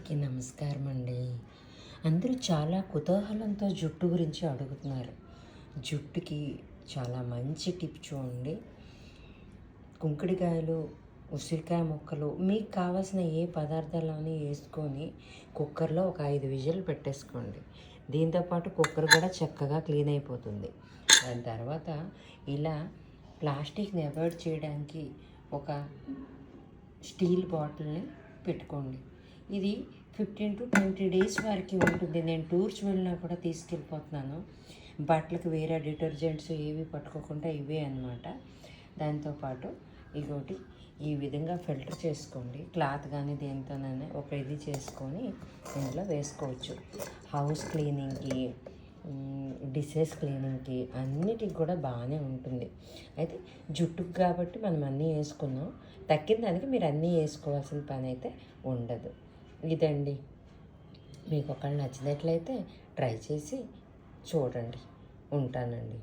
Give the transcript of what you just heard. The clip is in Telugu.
అందరికీ నమస్కారం అండి. అందరూ చాలా కుతూహలంతో జుట్టు గురించి అడుగుతున్నారు. జుట్టుకి చాలా మంచి టిప్ చూడండి. కుంకుడుకాయలు, ఉసిరికాయ ముక్కలు మీకు కావాల్సిన ఏ పదార్థాలని వేసుకొని కుక్కర్లో ఒక 5 విజిల్ పెట్టేసుకోండి. దీంతోపాటు కుక్కర్ కూడా చక్కగా క్లీన్ అయిపోతుంది. దాని తర్వాత ఇలా ప్లాస్టిక్ని అవాయిడ్ చేయడానికి ఒక స్టీల్ బాటిల్ని పెట్టుకోండి. ఇది 15 to 20 డేస్ వరకు ఉంటుంది. నేను టూర్స్ వెళ్ళినా కూడా తీసుకెళ్ళిపోతున్నాను. బట్టలకు వేరే డిటర్జెంట్స్ ఏవి పట్టుకోకుండా ఇవే అన్నమాట. దాంతోపాటు ఇంకోటి ఈ విధంగా ఫిల్టర్ చేసుకోండి. క్లాత్ కానీ దేనితోనైనా ఒక ఇది చేసుకొని ఇందులో వేసుకోవచ్చు. హౌస్ క్లీనింగ్కి, డిషెస్ క్లీనింగ్కి అన్నిటికి కూడా బాగానే ఉంటుంది. అయితే జుట్టుకు కాబట్టి మనం అన్నీ వేసుకున్నాం. తక్కిన దానికి మీరు అన్నీ వేసుకోవాల్సిన పని అయితే ఉండదు. ఇదండి. మీకు ఒకళ్ళు నచ్చినట్లయితే ట్రై చేసి చూడండి. ఉంటానండి.